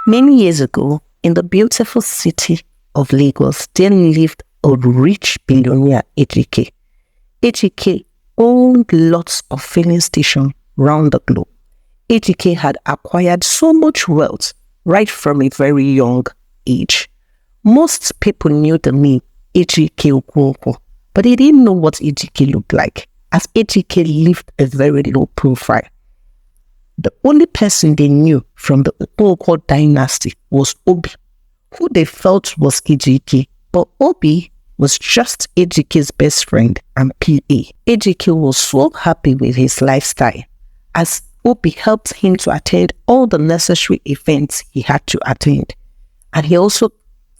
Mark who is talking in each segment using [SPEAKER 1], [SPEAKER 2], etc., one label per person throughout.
[SPEAKER 1] Many years ago, in the beautiful city of Lagos, there lived a rich billionaire, Ejike. Ejike owned lots of filling stations round the globe. Ejike had acquired so much wealth right from a very young age. Most people knew the name Ejike Okonkwo, but they didn't know what Ejike looked like, as Ejike lived a very low profile. The only person they knew from the Okonkwo dynasty was Obi, who they felt was Ejike, but Obi was just Ejike's best friend and PA. Ejike was so happy with his lifestyle, as Obi helped him to attend all the necessary events he had to attend. And he also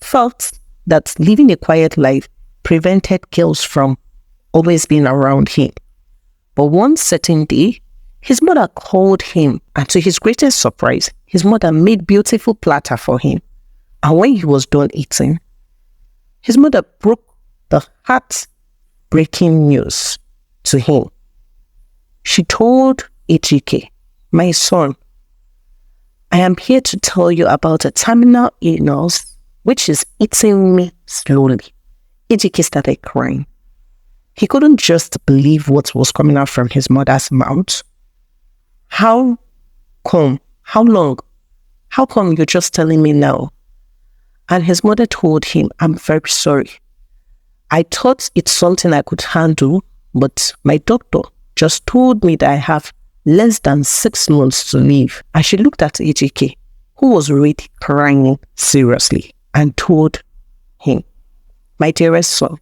[SPEAKER 1] felt that living a quiet life prevented girls from always being around him. But one certain day, his mother called him, and to his greatest surprise, his mother made beautiful platter for him. And when he was done eating, his mother broke the heart-breaking news to him. She told Ejike, "My son, I am here to tell you about a terminal illness which is eating me slowly." Ejike started crying. He couldn't just believe what was coming out from his mother's mouth. How come? How long? How come you're just telling me now? And his mother told him, "I'm very sorry. I thought it's something I could handle, but my doctor just told me that I have less than 6 months to live." And she looked at Ejike, who was already crying seriously, and told him, "My dearest son,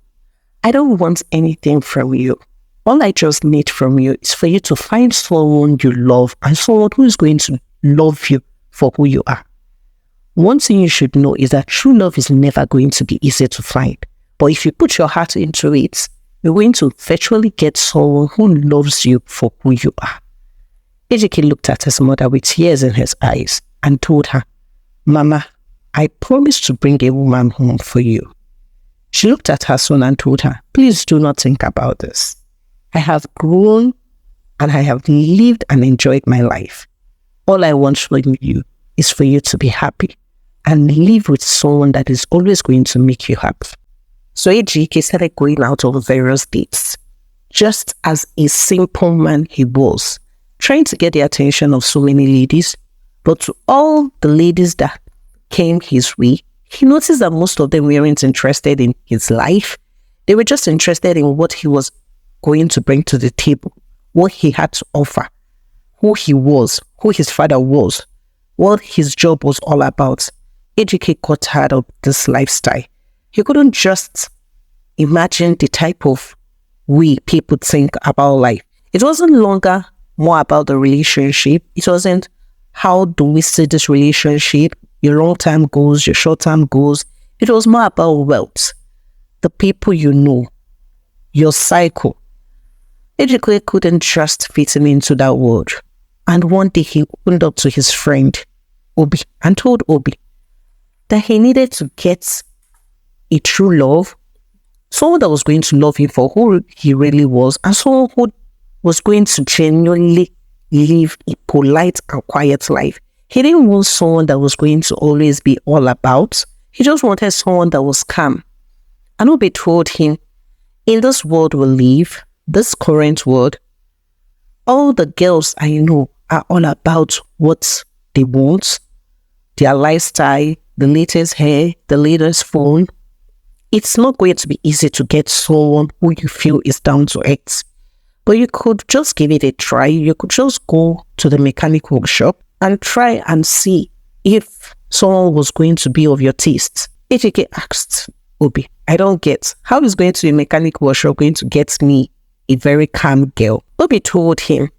[SPEAKER 1] I don't want anything from you. All I just need from you is for you to find someone you love and someone who is going to love you for who you are. One thing you should know is that true love is never going to be easy to find. But if you put your heart into it, you're going to virtually get someone who loves you for who you are." Ejike looked at his mother with tears in his eyes and told her, "Mama, I promise to bring a woman home for you." She looked at her son and told her, "Please do not think about this. I have grown and I have lived and enjoyed my life. All I want from you is for you to be happy and live with someone that is always going to make you happy." So Ejike started going out on various dates, just as a simple man he was, trying to get the attention of so many ladies. But to all the ladies that came his way, he noticed that most of them weren't interested in his life. They were just interested in what he was going to bring to the table, what he had to offer, who he was, who his father was, what his job was all about. Ejike got tired of this lifestyle. He couldn't just imagine the type of way people think about life. It wasn't longer more about the relationship. It wasn't how do we see this relationship, your long-term goals, your short-term goals. It was more about wealth, the people you know, your cycle. Ejike couldn't just fit him into that world. And one day he opened up to his friend, Obi, and told Obi that he needed to get a true love, someone that was going to love him for who he really was, and someone who was going to genuinely live a polite and quiet life. He didn't want someone that was going to always be all about. He just wanted someone that was calm. And Obi told him, "In this world we live, this current world, all the girls I know are all about what they want, their lifestyle, the latest hair, the latest phone. It's not going to be easy to get someone who you feel is down to earth. But you could just give it a try. You could just go to the mechanic workshop and try and see if someone was going to be of your taste." Ejike asked Obi, "I don't get, how is going to a mechanic workshop going to get me a very calm girl?" Obi told him,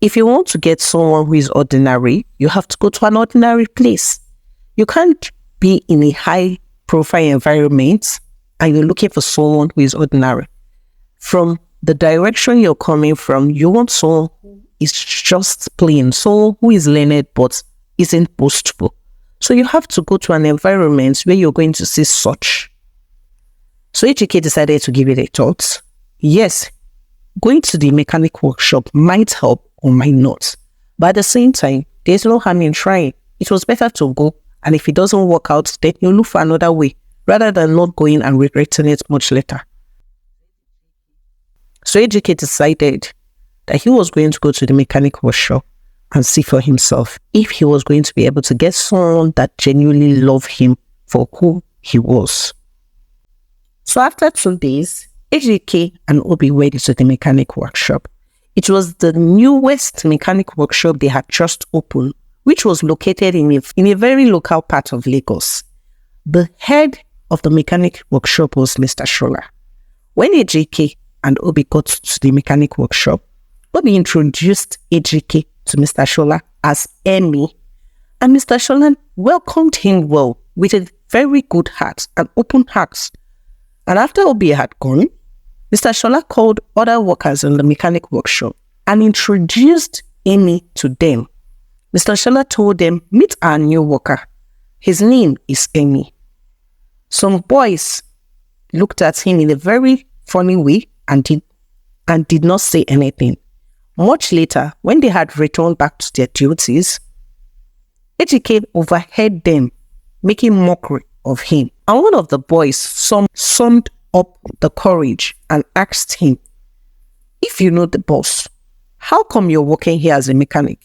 [SPEAKER 1] "If you want to get someone who is ordinary, you have to go to an ordinary place. You can't be in a high-profile environment and you're looking for someone who is ordinary. From the direction you're coming from, you want someone who is just plain, someone who is learned but isn't boastful. So you have to go to an environment where you're going to see such." So Ejike decided to give it a thought. Yes, going to the mechanic workshop might help or might not. But at the same time, there's no harm in trying. it was better to go, and if it doesn't work out, then he'll look for another way, rather than not going and regretting it much later. So Ejike decided that he was going to go to the mechanic workshop and see for himself if he was going to be able to get someone that genuinely loved him for who he was. So after 2 days, Ejike and Obi went to the mechanic workshop. It was the newest mechanic workshop they had just opened, which was located in a very local part of Lagos. The head of the mechanic workshop was Mr. Shola. When Ejike and Obi got to the mechanic workshop, Obi introduced Ejike to Mr. Shola as Elle, and Mr. Shola welcomed him well with a very good heart and open heart. And after Obi had gone, Mr. Shola called other workers in the mechanic workshop and introduced Elle to them. Mr. Shola told them, "Meet our new worker. His name is Elle." Some boys looked at him in a very funny way and did not say anything. Much later, when they had returned back to their duties, Ejike overheard them making mockery of him. And one of the boys summed up the courage and asked him, "If you know the boss, how come you're working here as a mechanic?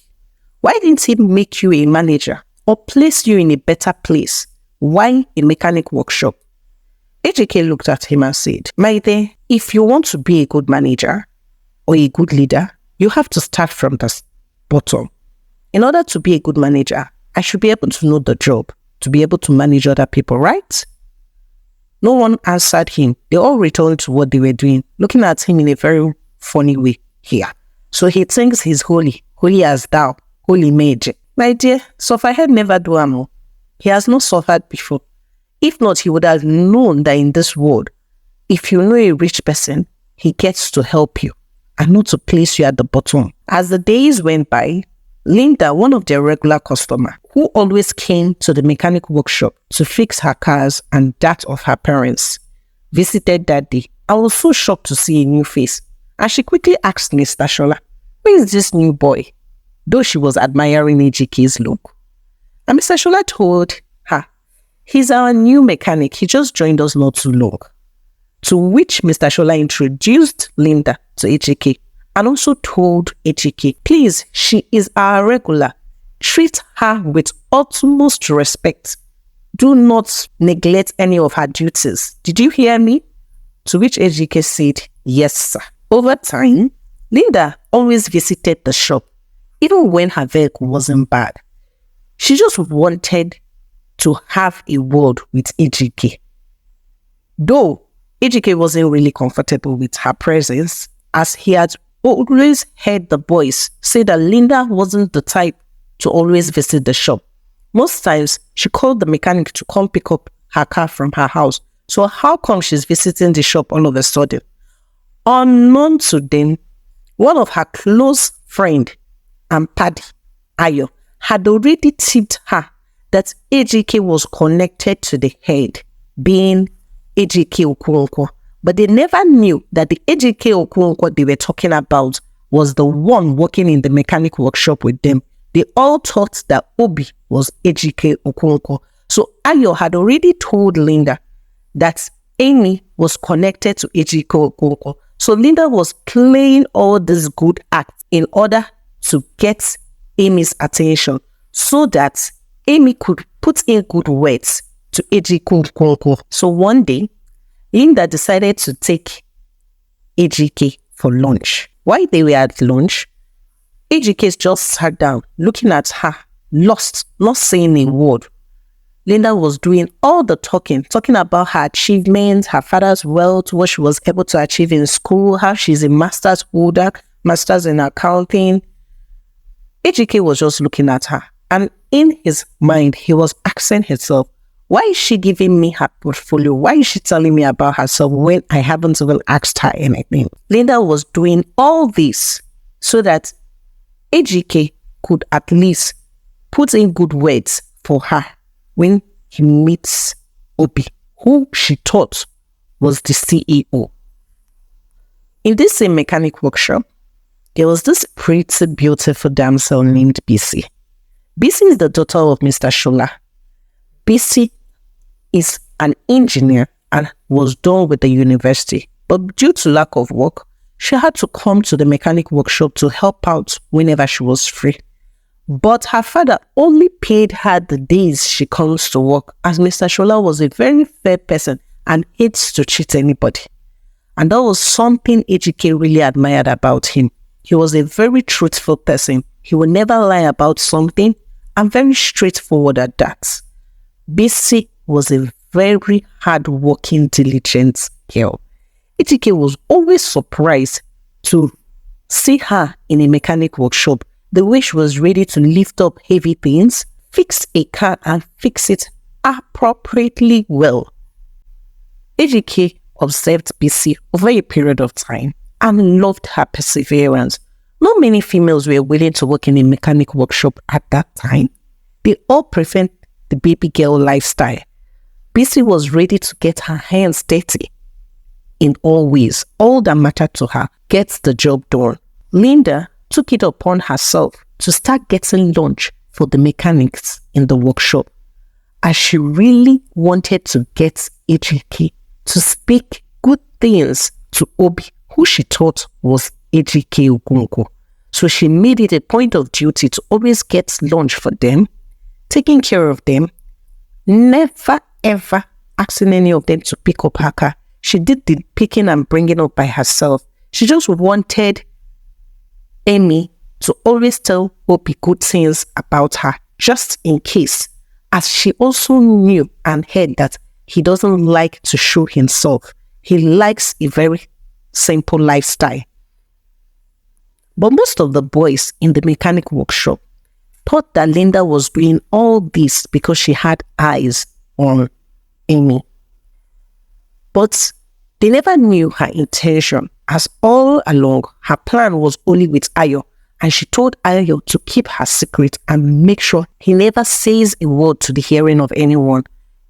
[SPEAKER 1] Why didn't he make you a manager or place you in a better place? Why a mechanic workshop?" Ejike looked at him and said, "My dear, if you want to be a good manager or a good leader, you have to start from the bottom. In order to be a good manager, I should be able to know the job, to be able to manage other people, right?" No one answered him. They all returned to what they were doing, looking at him in a very funny way here. So he thinks he's holy as thou, holy mage. My dear, sufferhead never do harm. He has not suffered before. If not, he would have known that in this world, if you know a rich person, he gets to help you and not to place you at the bottom. As the days went by, Linda, one of their regular customers, who always came to the mechanic workshop to fix her cars and that of her parents, visited that day. I was so shocked to see a new face, and she quickly asked Mr. Shola, "Who is this new boy?" Though she was admiring Ejike's look. And Mr. Shola told her, "He's our new mechanic. He just joined us not too long." To which Mr. Shola introduced Linda to Ejike and also told Ejike, "Please, she is our regular. Treat her with utmost respect. Do not neglect any of her duties. Did you hear me?" To which Ejike said, "Yes, sir." Over time, Linda always visited the shop, even when her vehicle wasn't bad. She just wanted to have a word with Ejike. Though Ejike wasn't really comfortable with her presence, as he had always heard the boys say that Linda wasn't the type to always visit the shop. Most times, she called the mechanic to come pick up her car from her house. So how come she's visiting the shop all of a sudden? Unknown to them, one of her close friend and paddy, Ayo, had already tipped her that Ejike was connected to the head, being Ejike Okonkwo. But they never knew that the Ejike Okonkwo they were talking about was the one working in the mechanic workshop with them. They all thought that Obi was Ejike Okonkwo. So Ayo had already told Linda that Amy was connected to Ejike Okonkwo. So Linda was playing all these good acts in order to get Amy's attention so that Amy could put in good words to Ejike Okonkwo. So one day, Linda decided to take Ejike for lunch. While they were at lunch, Ejike just sat down, looking at her, lost, not saying a word. Linda was doing all the talking about her achievements, her father's wealth, what she was able to achieve in school, how she's a master's holder, master's in accounting. Ejike was just looking at her, and in his mind, he was asking himself, why is she giving me her portfolio? Why is she telling me about herself when I haven't even asked her anything? Linda was doing all this so that Ejike could at least put in good words for her when he meets Obi, who she thought was the CEO. In this same mechanic workshop, there was this pretty beautiful damsel named BC. Bisi is the daughter of Mr. Shola. Bisi is an engineer and was done with the university, but due to lack of work, she had to come to the mechanic workshop to help out whenever she was free. But her father only paid her the days she comes to work, as Mr. Shola was a very fair person and hates to cheat anybody. And that was something Ejike really admired about him. He was a very truthful person. He would never lie about something and very straightforward at that. Bisi was a very hard-working, diligent girl. Ejike was always surprised to see her in a mechanic workshop, the way she was ready to lift up heavy things, fix a car and fix it appropriately well. Ejike observed Bisi over a period of time and loved her perseverance. Not many females were willing to work in a mechanic workshop at that time. They all preferred the baby girl lifestyle. Bisi was ready to get her hands dirty in all ways. All that mattered to her gets the job done. Linda took it upon herself to start getting lunch for the mechanics in the workshop, as she really wanted to get Ejike to speak good things to Obi, who she thought was Ejike Ogunko. So she made it a point of duty to always get lunch for them, taking care of them, never ever asking any of them to pick up her car. She did the picking and bringing up by herself. She just wanted Amy to always tell Obi good things about her, just in case, as she also knew and heard that he doesn't like to show himself. He likes a very simple lifestyle. But most of the boys in the mechanic workshop thought that Linda was doing all this because she had eyes on Amy. But they never knew her intention, as all along her plan was only with Ayo, and she told Ayo to keep her secret and make sure he never says a word to the hearing of anyone.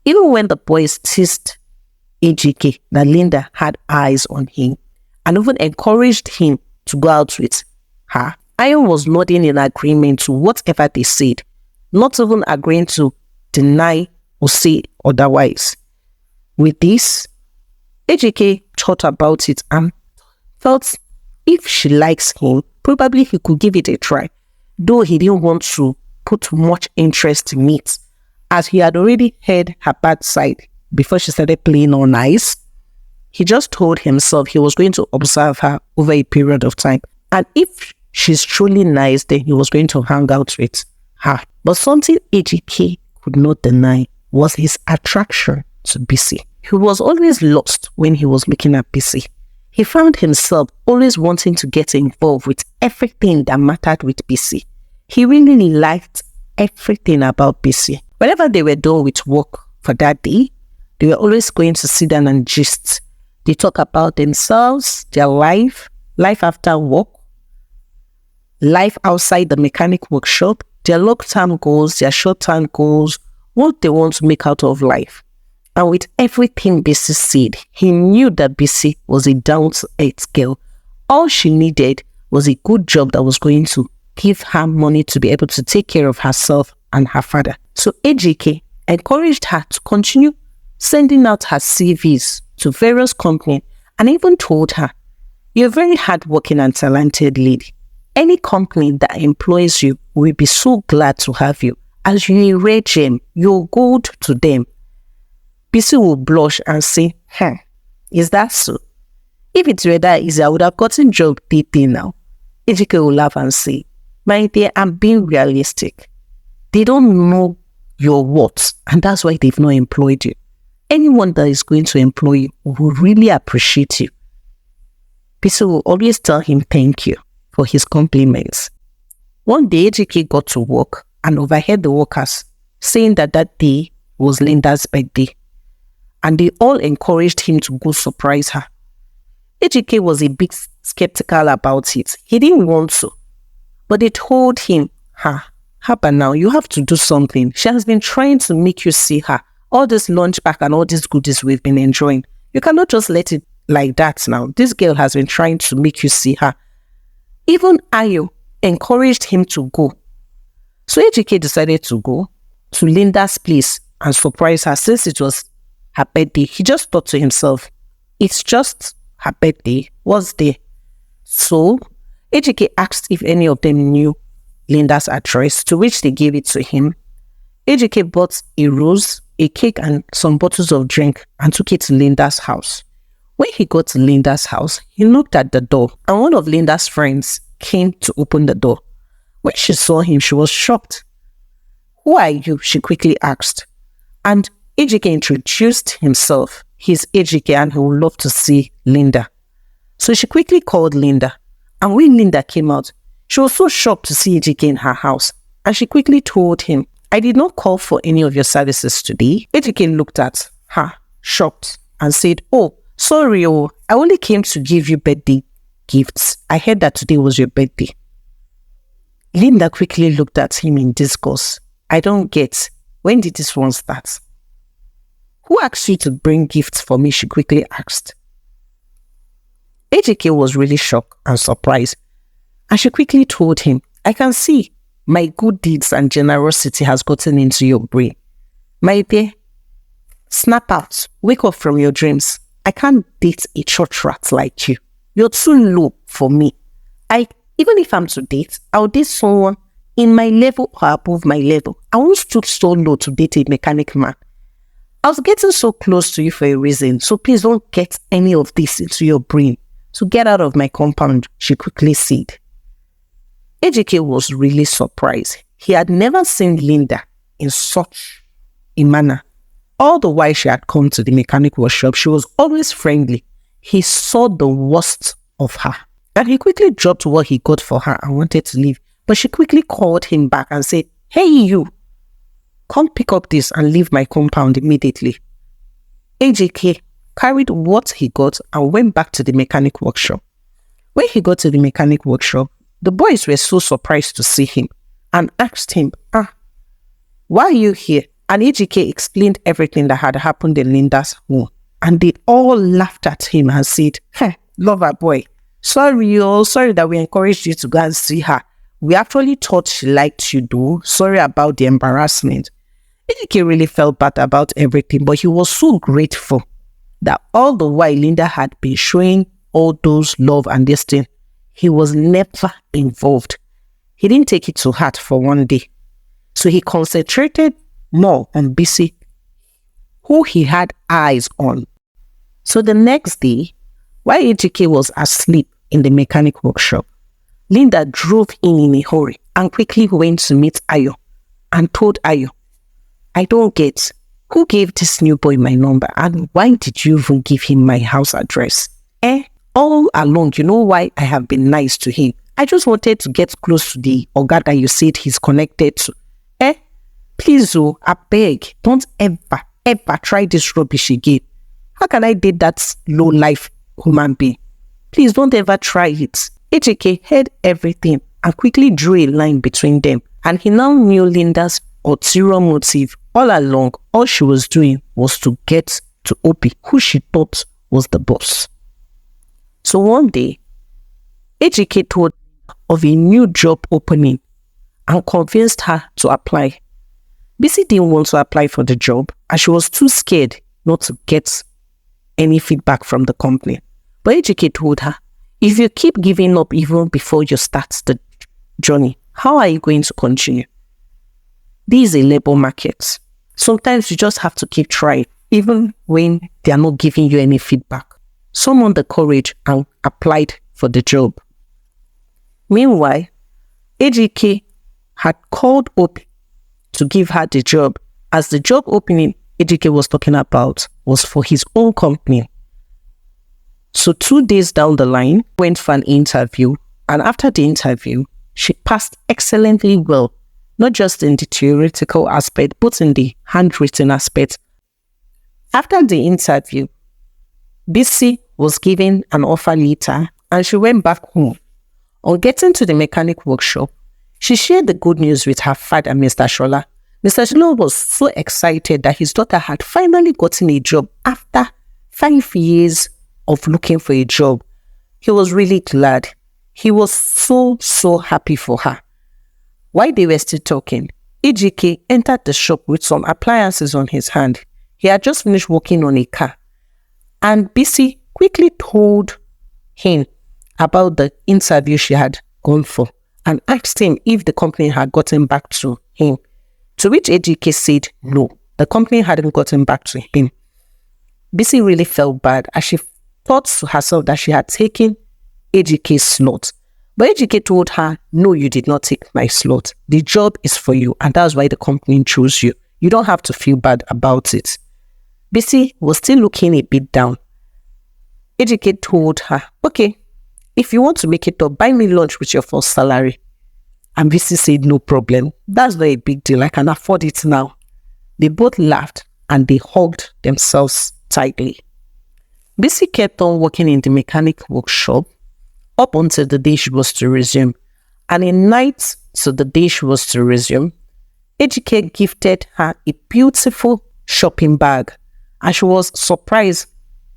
[SPEAKER 1] Even when the boys teased Ejike that Linda had eyes on him and even encouraged him to go out with her, Ayo was nodding in agreement to whatever they said, not even agreeing to deny or say otherwise. With this, Ejike thought about it and felt if she likes him, probably he could give it a try, though he didn't want to put much interest in it, as he had already heard her bad side before she started playing all nice. He just told himself he was going to observe her over a period of time, and if she's truly nice, then he was going to hang out with her. But something Ejike could not deny was his attraction to Bisi. He was always lost when he was looking at Bisi. He found himself always wanting to get involved with everything that mattered with Bisi. He really liked everything about Bisi. Whenever they were done with work for that day, they were always going to sit down and gist. They talk about themselves, their life after work, life outside the mechanic workshop, their long-term goals, their short-term goals, what they want to make out of life. And with everything Bisi said, he knew that Bisi was a down-to-earth girl. All she needed was a good job that was going to give her money to be able to take care of herself and her father. So Ejike encouraged her to continue sending out her CVs to various companies and even told her, "You're a very hardworking and talented lady. Any company that employs you will be so glad to have you, as you're a rare gem, you're gold to them." Bisi will blush and say, is that so? If it were that easy, I would have gotten job dating now. Ejike will laugh and say, "My dear, I'm being realistic. They don't know your worth, and that's why they've not employed you. Anyone that is going to employ you will really appreciate you." Bisi will always tell him thank you for his compliments. One day, Ejike got to work and overheard the workers saying that that day was Linda's birthday, and they all encouraged him to go surprise her. Ejike was a bit skeptical about it. He didn't want to, but they told him, Haba now, you have to do something. She has been trying to make you see her. All this lunch back and all these goodies we've been enjoying. You cannot just let it like that now. This girl has been trying to make you see her. Even Ayo encouraged him to go. So So Ejike decided to go to Linda's place and surprise her since it was her birthday. He just thought to himself, it's just her birthday. What's there? So Ejike asked if any of them knew Linda's address, to which they gave it to him. Ejike bought a rose, a cake, and some bottles of drink and took it to Linda's house. When he got to Linda's house, he knocked at the door and one of Linda's friends came to open the door. When she saw him, she was shocked. Who are you? She quickly asked. And Ejike introduced himself. He's Ejike and he would love to see Linda. So she quickly called Linda. And when Linda came out, she was so shocked to see Ejike in her house. And she quickly told him, I did not call for any of your services today. Ejike looked at her, shocked, and said, oh, sorry, I only came to give you birthday gifts. I heard that today was your birthday. Linda quickly looked at him in disgust. I don't get. When did this one start? Who asked you to bring gifts for me? She quickly asked. Ejike was really shocked and surprised. And she quickly told him, I can see my good deeds and generosity has gotten into your brain. My dear, snap out. Wake up from your dreams. I can't date a church rat like you. You're too low for me. Even if I'm to date, I'll date someone in my level or above my level. I won't stoop so low to date a mechanic man. I was getting so close to you for a reason, so please don't get any of this into your brain. So get out of my compound, she quickly said. Ejike was really surprised. He had never seen Linda in such a manner. All the while she had come to the mechanic workshop, she was always friendly. He saw the worst of her. And he quickly dropped what he got for her and wanted to leave. But she quickly called him back and said, hey you, come pick up this and leave my compound immediately. Ejike carried what he got and went back to the mechanic workshop. When he got to the mechanic workshop, the boys were so surprised to see him and asked him, why are you here? And Ejike explained everything that had happened in Linda's home. And they all laughed at him and said, lover boy, sorry that we encouraged you to go and see her. We actually thought she liked you though. Sorry about the embarrassment. Ejike really felt bad about everything, but he was so grateful that all the while Linda had been showing all those love and this thing, he was never involved. He didn't take it to heart for one day. So he concentrated more on Bisi, who he had eyes on. So the next day, while Ejike was asleep in the mechanic workshop, Linda drove in a hurry and quickly went to meet Ayo and told Ayo, I don't get, who gave this new boy my number and why did you even give him my house address? All along, you know why I have been nice to him. I just wanted to get close to the Oga that you said he's connected to. Please, I beg, don't ever try this rubbish again. How can I date that low-life human being? Please don't ever try it. Ejike heard everything and quickly drew a line between them. And he now knew Linda's ulterior motive. All along, all she was doing was to get to Obi, who she thought was the boss. So one day, Ejike told her of a new job opening and convinced her to apply. Bisi didn't want to apply for the job as she was too scared not to get any feedback from the company. But Ejike told her, if you keep giving up even before you start the journey, how are you going to continue? This is a labor market. Sometimes you just have to keep trying, even when they are not giving you any feedback. Summoned the courage and applied for the job. Meanwhile, Ejike had called Obi to give her the job, as the job opening Ejike was talking about was for his own company. So 2 days down the line, went for an interview, and after the interview, she passed excellently well, not just in the theoretical aspect, but in the handwritten aspect. After the interview, Bisi was given an offer letter and she went back home. On getting to the mechanic workshop, she shared the good news with her father, Mr. Shola. Mr. Shola was so excited that his daughter had finally gotten a job after 5 years of looking for a job. He was really glad. He was so happy for her. While they were still talking, Ejike entered the shop with some appliances on his hand. He had just finished working on a car. And Bisi quickly told him about the interview she had gone for and asked him if the company had gotten back to him. To which Ejike said no, the company hadn't gotten back to him. Bisi really felt bad as she thought to herself that she had taken Ejike's slot. But Ejike told her, no, you did not take my slot. The job is for you, and that's why the company chose you. You don't have to feel bad about it. Bisi was still looking a bit down. Ejike told her, okay, if you want to make it up, buy me lunch with your first salary. And Bisi said, no problem. That's not a big deal. I can afford it now. They both laughed and they hugged themselves tightly. Bisi kept on working in the mechanic workshop up until the day she was to resume. And in night to the day she was to resume, Ejike gifted her a beautiful shopping bag. And she was surprised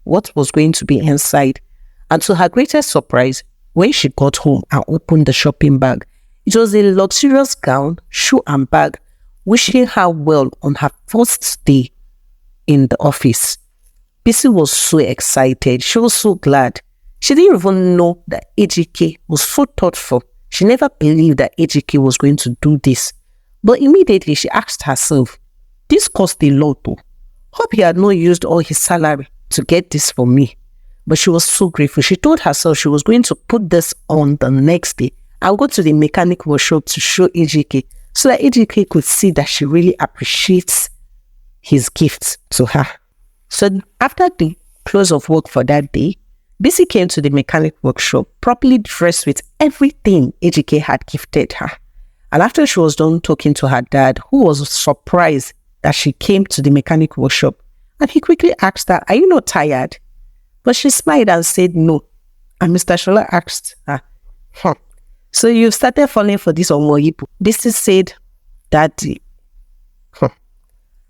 [SPEAKER 1] what was going to be inside. And to her greatest surprise, when she got home and opened the shopping bag, it was a luxurious gown, shoe and bag, wishing her well on her first day in the office. Bisi was so excited. She was so glad. She didn't even know that Ejike was so thoughtful. She never believed that Ejike was going to do this. But immediately she asked herself, this cost a lot though. Hope he had not used all his salary to get this for me. But she was so grateful. She told herself she was going to put this on the next day. I'll go to the mechanic workshop to show Ejike so that Ejike could see that she really appreciates his gifts to her. So after the close of work for that day, Bisi came to the mechanic workshop properly dressed with everything Ejike had gifted her. And after she was done talking to her dad, who was surprised that she came to the mechanic workshop, and he quickly asked her, are you not tired? But she smiled and said no. And Mr. Shola asked her, so you've started falling for this Omoyipo? Bisi said, Daddy,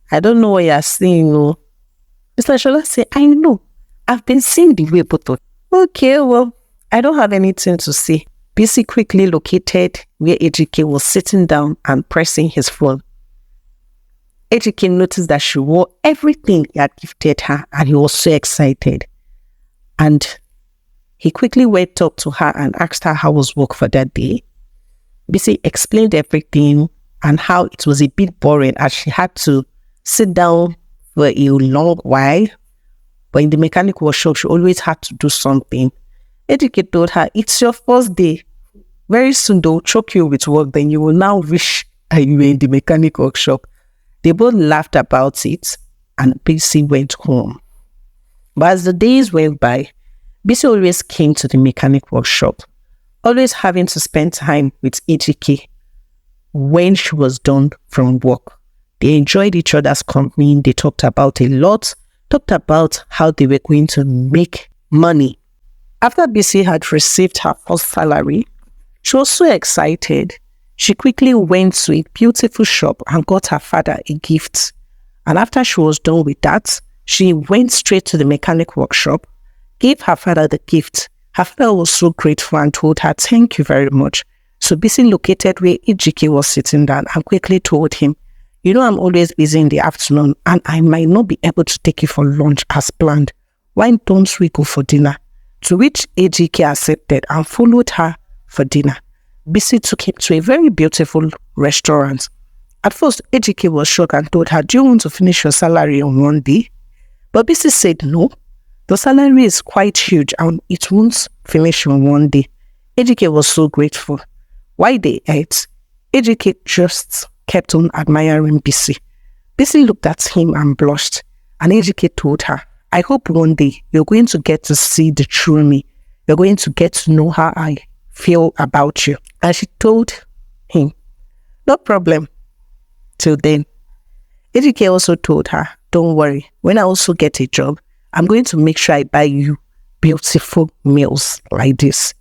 [SPEAKER 1] I don't know what you're saying. No. Mr. Shola said, I know. I've been seeing the way both of you. Okay, well, I don't have anything to say. Bisi quickly located where Ejike was sitting down and pressing his phone. Ejike noticed that she wore everything he had gifted her and he was so excited. And he quickly went up to her and asked her how was work for that day. Bisi explained everything and how it was a bit boring as she had to sit down for a long while. But in the mechanic workshop, she always had to do something. Ejike told her, it's your first day. Very soon they'll choke you with work, then you will now wish that you were in the mechanic workshop. They both laughed about it and Bisi went home. But as the days went by, Bisi always came to the mechanic workshop, always having to spend time with Ejike when she was done from work. They enjoyed each other's company. They talked about a lot, talked about how they were going to make money. After Bisi had received her first salary, she was so excited. She quickly went to a beautiful shop and got her father a gift. And after she was done with that, she went straight to the mechanic workshop, gave her father the gift. Her father was so grateful and told her, thank you very much. So Bisi located where Ejike was sitting down and quickly told him, you know, I'm always busy in the afternoon and I might not be able to take you for lunch as planned. Why don't we go for dinner? To which Ejike accepted and followed her for dinner. Bisi took him to a very beautiful restaurant. At first, Ejike was shocked and told her, do you want to finish your salary on one day? But Bisi said no. The salary is quite huge and it won't finish in one day. Ejike was so grateful. While they ate, Ejike just kept on admiring Bisi. Bisi looked at him and blushed, and Ejike told her, I hope one day you're going to get to see the true me. You're going to get to know how I feel about you. And she told him, no problem. Till then, Ejike also told her, don't worry, when I also get a job, I'm going to make sure I buy you beautiful meals like this.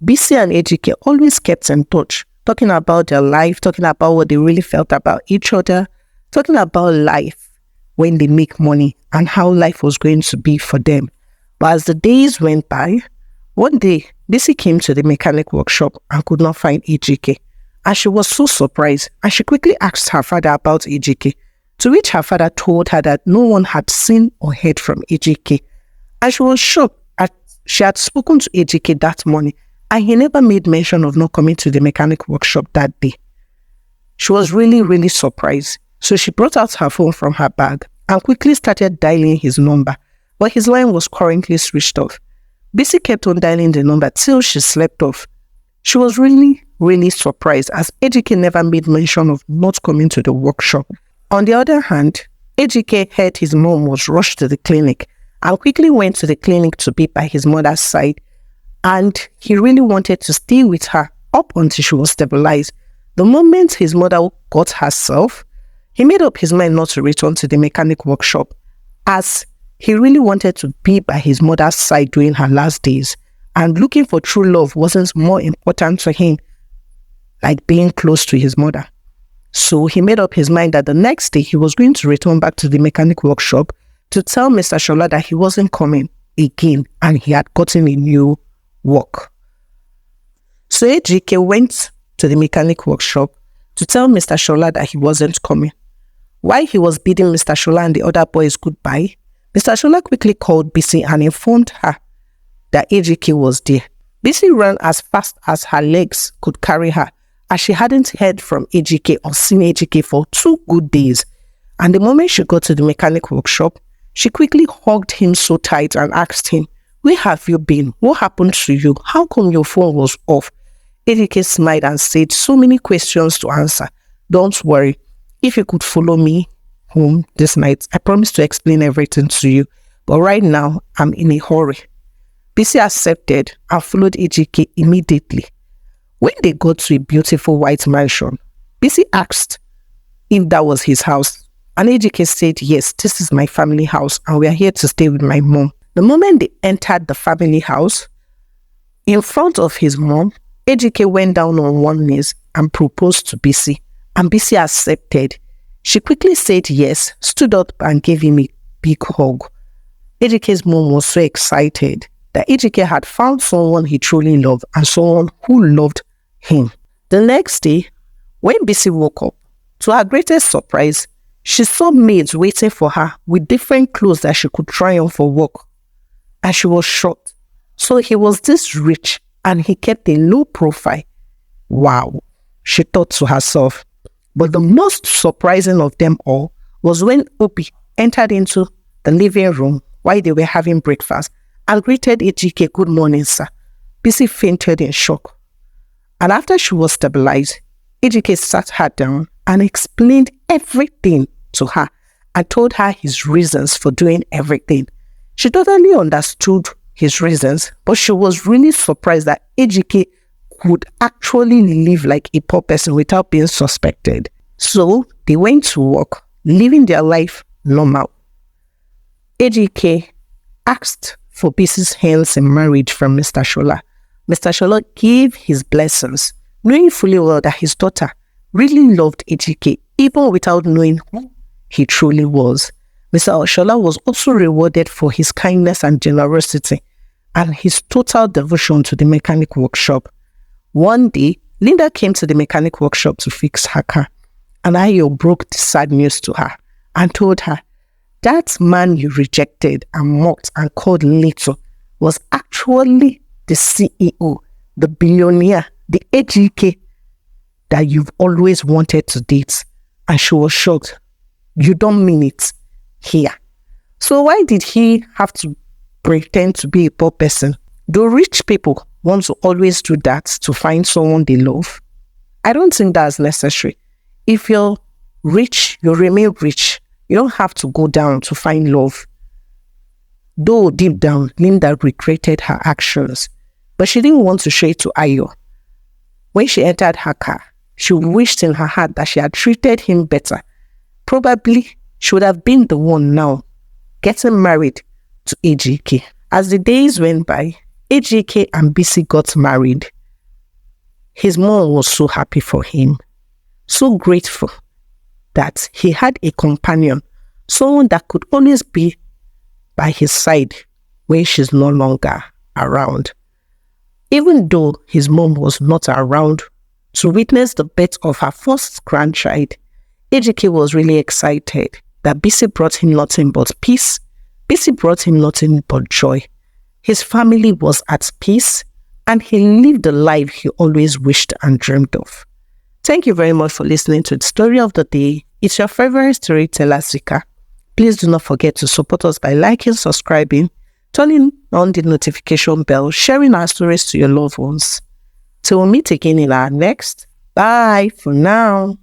[SPEAKER 1] Bisi and Ejike always kept in touch, talking about their life, talking about what they really felt about each other, talking about life when they make money and how life was going to be for them. But as the days went by, one day Bisi came to the mechanic workshop and could not find Ejike. And she was so surprised, and she quickly asked her father about Ejike, to which her father told her that no one had seen or heard from Ejike. And she was shocked as she had spoken to Ejike that morning, and he never made mention of not coming to the mechanic workshop that day. She was really, really surprised. So she brought out her phone from her bag and quickly started dialing his number, but his line was currently switched off. Bisi kept on dialing the number till she slept off. She was really, really surprised as Ejike never made mention of not coming to the workshop. On the other hand, Ejike heard his mom was rushed to the clinic and quickly went to the clinic to be by his mother's side, and he really wanted to stay with her up until she was stabilized. The moment his mother got herself, he made up his mind not to return to the mechanic workshop, as he really wanted to be by his mother's side during her last days, and looking for true love wasn't more important to him like being close to his mother. So he made up his mind that the next day he was going to return back to the mechanic workshop to tell Mr. Shola that he wasn't coming again and he had gotten a new work. So Ejike went to the mechanic workshop to tell Mr. Shola that he wasn't coming. While he was bidding Mr. Shola and the other boys goodbye, Mr. Shola quickly called Bisi and informed her that Ejike was there. Bisi ran as fast as her legs could carry her, as she hadn't heard from Ejike or seen Ejike for 2 good days. And the moment she got to the mechanic workshop, she quickly hugged him so tight and asked him, "Where have you been? What happened to you? How come your phone was off?" Ejike smiled and said, "So many questions to answer. Don't worry. If you could follow me home this night, I promise to explain everything to you. But right now, I'm in a hurry." Bisi accepted and followed Ejike immediately. When they got to a beautiful white mansion, Bisi asked if that was his house. And Ejike said, "Yes, this is my family house and we are here to stay with my mom." The moment they entered the family house, in front of his mom, Ejike went down on one knee and proposed to Bisi, and Bisi accepted. She quickly said yes, stood up and gave him a big hug. Ejike's mom was so excited that Ejike had found someone he truly loved and someone who loved him. The next day, when Bisi woke up, to her greatest surprise, she saw maids waiting for her with different clothes that she could try on for work. And she was shocked. So he was this rich and he kept a low profile. Wow, she thought to herself. But the most surprising of them all was when Obi entered into the living room while they were having breakfast and greeted Ejike, "Good morning, sir." Bisi fainted in shock. And after she was stabilized, Ejike sat her down and explained everything to her and told her his reasons for doing everything. She totally understood his reasons, but she was really surprised that Ejike could actually live like a poor person without being suspected. So they went to work, living their life normal. Ejike asked for Bisi's hands in marriage from Mr. Shola. Mr. Shola gave his blessings, knowing fully well that his daughter really loved Ejike, even without knowing who he truly was. Mr. Shola was also rewarded for his kindness and generosity and his total devotion to the mechanic workshop. One day, Linda came to the mechanic workshop to fix her car, and Ayo broke the sad news to her and told her, "That man you rejected and mocked and called little was actually the CEO, the billionaire, the Ejike that you've always wanted to date." And she was shocked. "You don't mean it here." So why did he have to pretend to be a poor person? Do rich people want to always do that to find someone they love? I don't think that's necessary. If you're rich, you remain rich. You don't have to go down to find love. Though deep down, Linda regretted her actions, but she didn't want to show it to Ayo. When she entered her car, she wished in her heart that she had treated him better. Probably she would have been the one now getting married to Ejike. As the days went by, Ejike and Bisi got married. His mom was so happy for him, so grateful that he had a companion, someone that could always be by his side when she's no longer around. Even though his mom was not around to witness the birth of her first grandchild, Ejike was really excited that Bisi brought him nothing but peace. Bisi brought him nothing but joy. His family was at peace, and he lived the life he always wished and dreamed of. Thank you very much for listening to the story of the day. It's your favorite storyteller, Zika. Please do not forget to support us by liking, subscribing, turning on the notification bell, sharing our stories to your loved ones. Till we meet again in our next. Bye for now.